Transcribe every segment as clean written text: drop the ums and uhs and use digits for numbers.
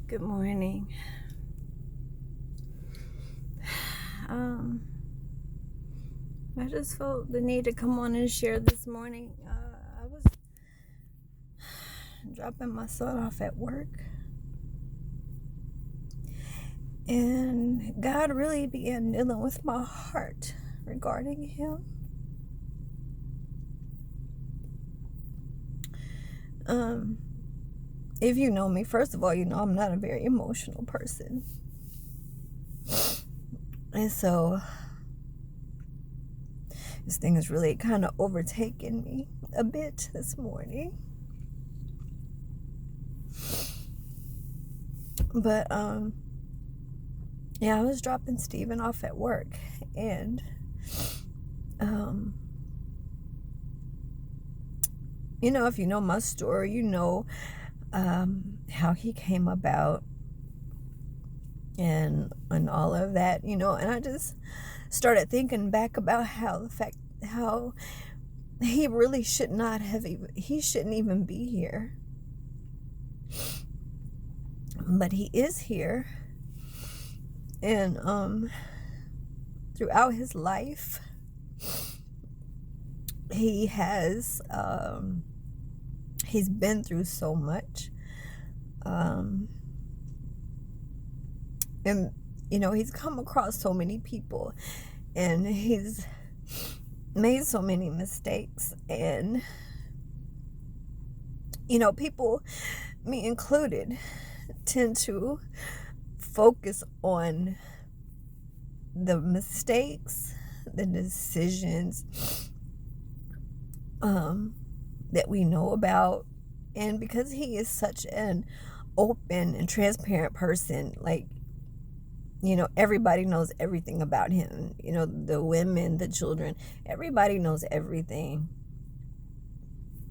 Good morning. I just felt the need to come on and share this morning. I was dropping my son off at work, and God really began dealing with my heart regarding him. If you know me, first of all, you know I'm not a very emotional person. And so this thing has really kind of overtaken me a bit this morning. But yeah, I was dropping Steven off at work, and you know, if you know my story, you know how he came about and all of that, you know. And I just started thinking back about how he really should not have he shouldn't even be here, but he is here. And throughout his life, he has he's been through so much, and you know, he's come across so many people, and he's made so many mistakes. And you know, people, me included, tend to focus on the mistakes, the decisions that we know about. And because he is such an open and transparent person, like, you know, everybody knows everything about him. You know, the women, the children, everybody knows everything.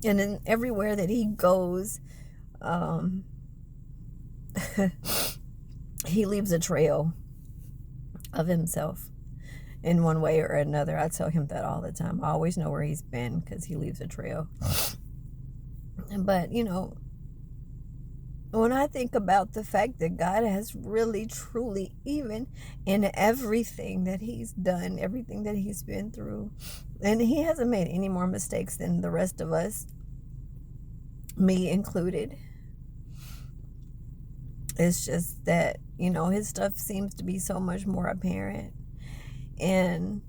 And then everywhere that he goes, he leaves a trail of himself in one way or another. I tell him that all the time. I always know where he's been because he leaves a trail. But, you know, when I think about the fact that God has really, truly, even in everything that he's done, everything that he's been through, and he hasn't made any more mistakes than the rest of us, me included. It's just that, you know, his stuff seems to be so much more apparent. And,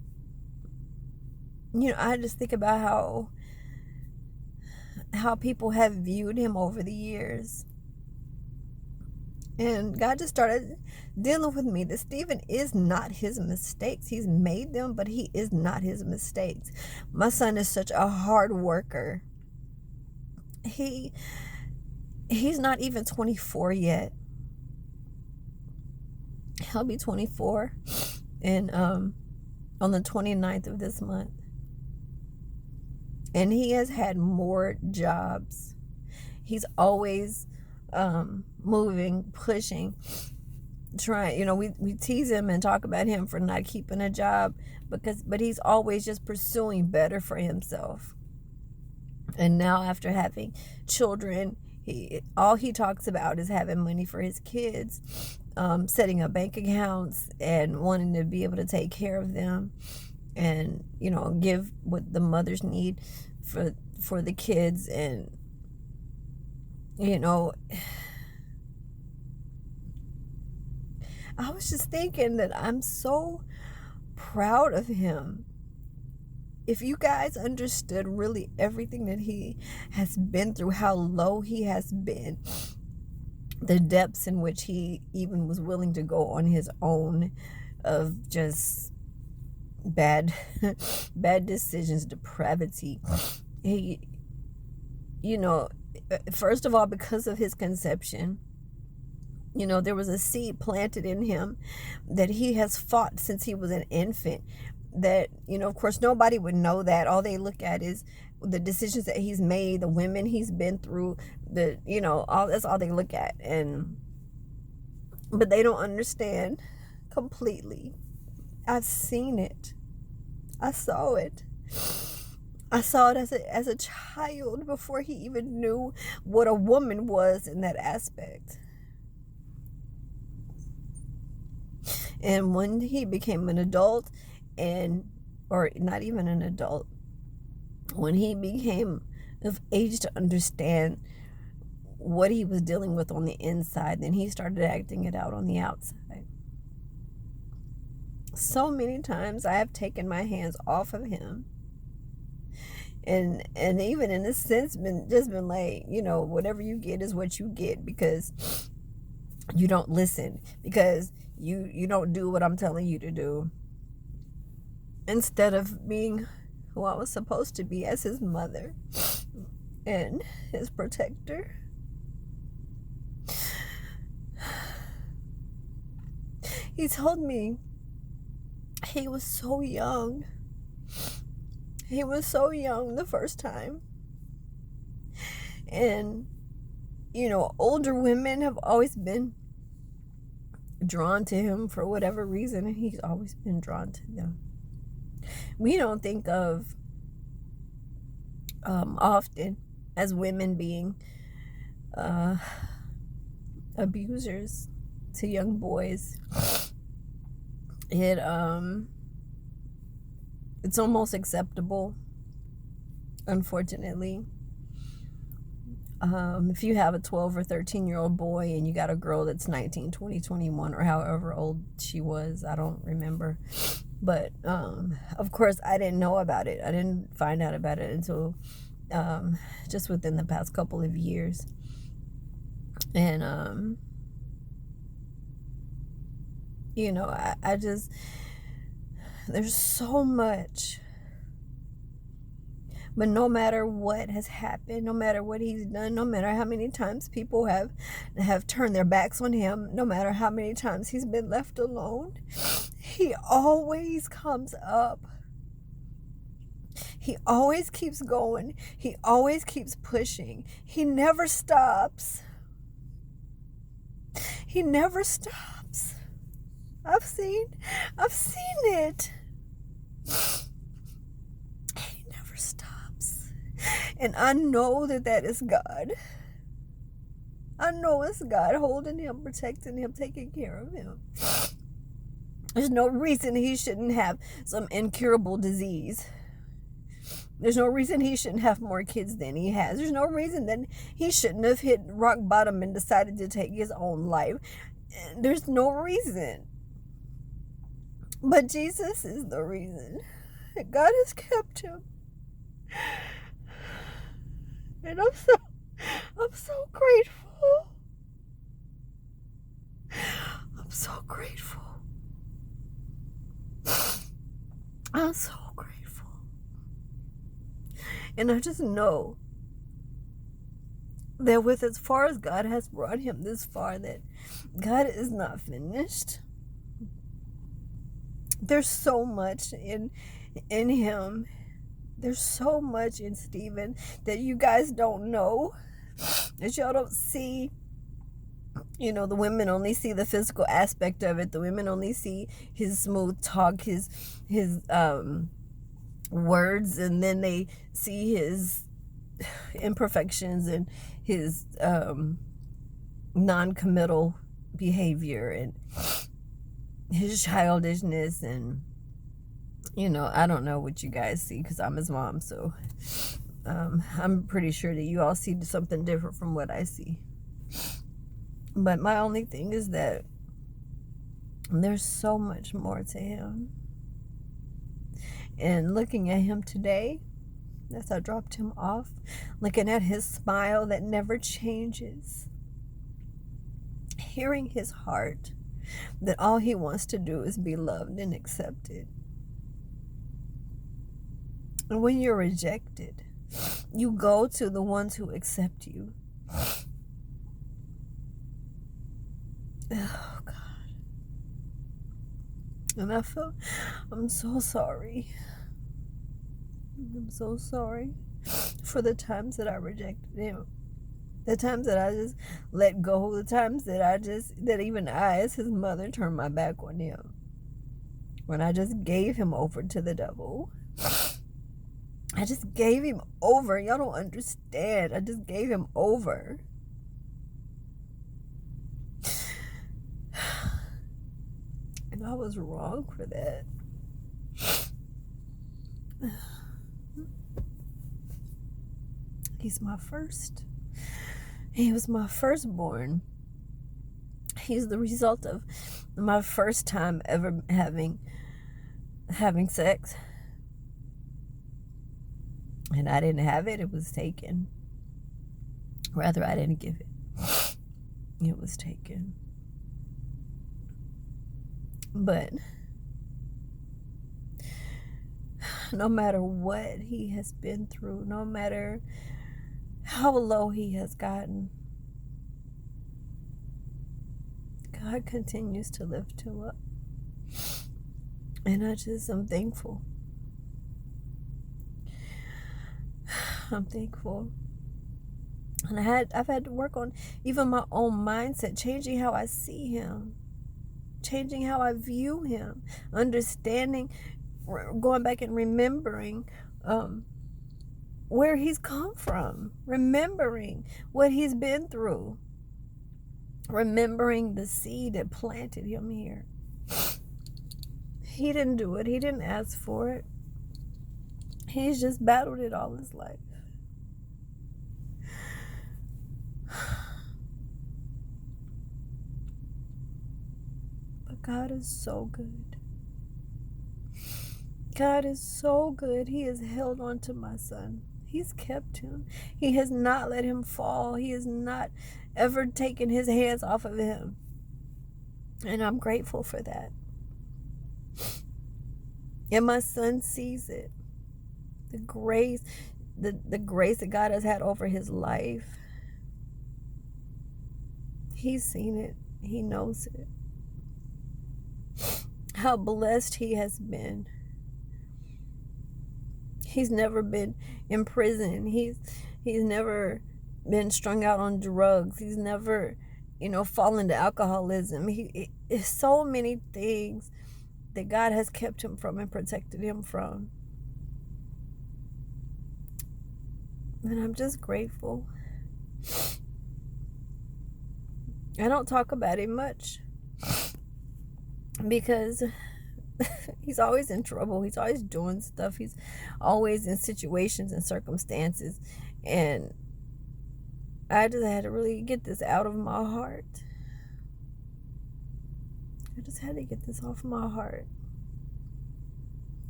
you know, I just think about how people have viewed him over the years. And God just started dealing with me that Steven is not his mistakes. He's made them, but he is not his mistakes. My son is such a hard worker. He's not even 24 yet. He'll be 24 and on the 29th of this month. And he has had more jobs. He's always moving, pushing, trying. You know, we tease him and talk about him for not keeping a job, but he's always just pursuing better for himself. And now, after having children, all he talks about is having money for his kids, setting up bank accounts, and wanting to be able to take care of them, and, you know, give what the mothers need for the kids. And, you know, I was just thinking that I'm so proud of him. If you guys understood really everything that he has been through, how low he has been, the depths in which he even was willing to go on his own, of just bad decisions, depravity. He, you know, first of all, because of his conception, you know, there was a seed planted in him that he has fought since he was an infant. That, you know, of course, nobody would know that. All they look at is the decisions that he's made, the women he's been through, you know, that's all they look at. But they don't understand completely. I've seen it. I saw it. I saw it as a child before he even knew what a woman was in that aspect. And when he became an adult, or not even an adult, when he became of age to understand what he was dealing with on the inside, then he started acting it out on the outside. So many times I have taken my hands off of him, and even in a sense been like, whatever you get is what you get, because you don't listen, because you don't do what I'm telling you to do, instead of being who I was supposed to be as his mother and his protector. He told me he was so young. He was so young the first time. And, older women have always been drawn to him for whatever reason, and he's always been drawn to them. We don't think of often as women being abusers to young boys. It's almost acceptable, unfortunately. If you have a 12 or 13-year-old boy and you got a girl that's 19, 20, 21, or however old she was, I don't remember. But, of course, I didn't know about it. I didn't find out about it until just within the past couple of years. And, I just, there's so much. But no matter what has happened, no matter what he's done, no matter how many times people have turned their backs on him, no matter how many times he's been left alone, he always comes up. He always keeps going. He always keeps pushing. He never stops. He never stops. I've seen it. He never stops. And I know that is God. I know it's God holding him, protecting him, taking care of him. There's no reason he shouldn't have some incurable disease. There's no reason he shouldn't have more kids than he has. There's no reason that he shouldn't have hit rock bottom and decided to take his own life. There's no reason. But Jesus is the reason. God has kept him. And I'm so grateful. I'm so grateful. I'm so grateful. And I just know that with as far as God has brought him this far, that God is not finished. There's so much in him. There's so much in Stephen that you guys don't know, that y'all don't see. The women only see the physical aspect of it. The women only see his smooth talk, his words, and then they see his imperfections and his non-committal behavior and his childishness. And I don't know what you guys see, because I'm his mom, so I'm pretty sure that you all see something different from what I see. But my only thing is that there's so much more to him. And looking at him today, as I dropped him off, looking at his smile that never changes, hearing his heart, that all he wants to do is be loved and accepted. And when you're rejected, you go to the ones who accept you. Oh, God. And I'm so sorry. I'm so sorry for the times that I rejected him. The times that I just let go. The times that even I, as his mother, turned my back on him. When I just gave him over to the devil. I just gave him over. Y'all don't understand. I just gave him over. And I was wrong for that. He's my first. He was my firstborn. He's the result of my first time ever having sex. And I didn't have it. It was taken. Rather, I didn't give it. It was taken. But no matter what he has been through, no matter how low he has gotten, God continues to lift him up. And I just am thankful. I'm thankful. And I've had to work on even my own mindset, changing how I see him, changing how I view him, understanding, going back and remembering where he's come from, remembering what he's been through, remembering the seed that planted him here. He didn't do it. He didn't ask for it. He's just battled it all his life. But God is so good. God is so good. He has held on to my son. He's kept him. He has not let him fall. He has not ever taken his hands off of him. And I'm grateful for that. And my son sees it. The grace, the grace that God has had over his life. He's seen it. He knows it. How blessed he has been. He's never been in prison. He's never been strung out on drugs. He's never, fallen to alcoholism. It's so many things that God has kept him from and protected him from. And I'm just grateful. I don't talk about him much because he's always in trouble. He's always doing stuff. He's always in situations and circumstances. And I just had to really get this out of my heart. I just had to get this off my heart.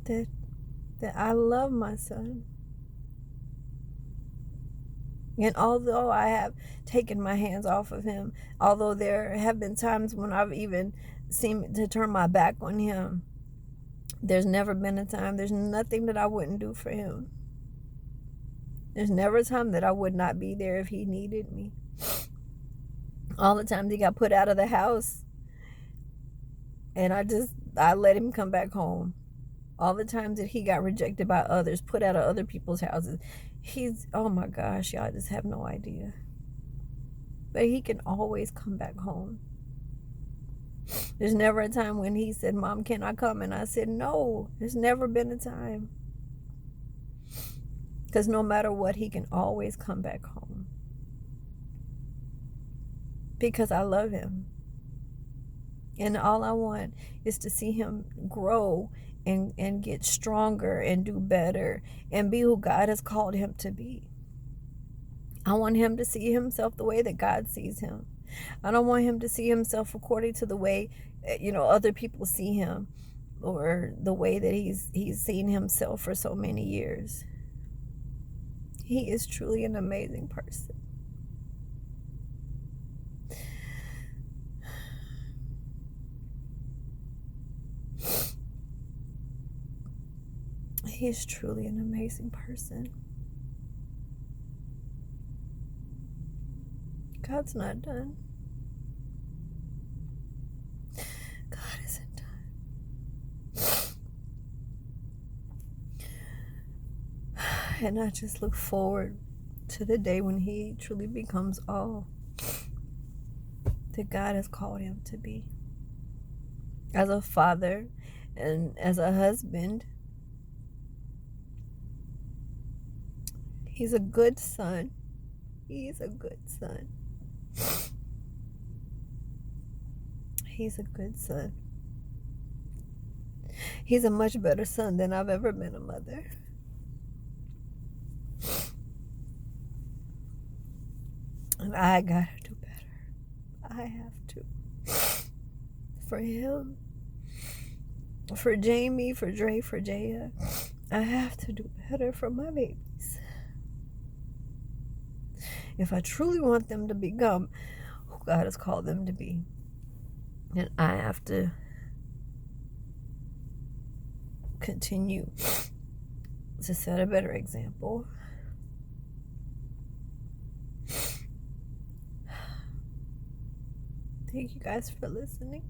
That I love my son. And although I have taken my hands off of him, although there have been times when I've even seemed to turn my back on him, there's never been a time, there's nothing that I wouldn't do for him. There's never a time that I would not be there if he needed me. All the times he got put out of the house, and I let him come back home. All the times that he got rejected by others, put out of other people's houses. Oh my gosh, y'all just have no idea. But he can always come back home. There's never a time when he said, "Mom, can I come?" And I said, "No." There's never been a time. Because no matter what, he can always come back home. Because I love him. And all I want is to see him grow and get stronger and do better and be who God has called him to be. I want him to see himself the way that God sees him. I don't want him to see himself according to the way, other people see him, or the way that he's seen himself for so many years. He is truly an amazing person. He is truly an amazing person. God's not done. God isn't done. And I just look forward to the day when he truly becomes all that God has called him to be. As a father and as a husband, he's a good son. He's a good son. He's a good son. He's a much better son than I've ever been a mother. And I gotta do better. I have to. For him, for Jamie, for Dre, for Jaya. I have to do better for my babies. If I truly want them to become who God has called them to be, then I have to continue to set a better example. Thank you guys for listening.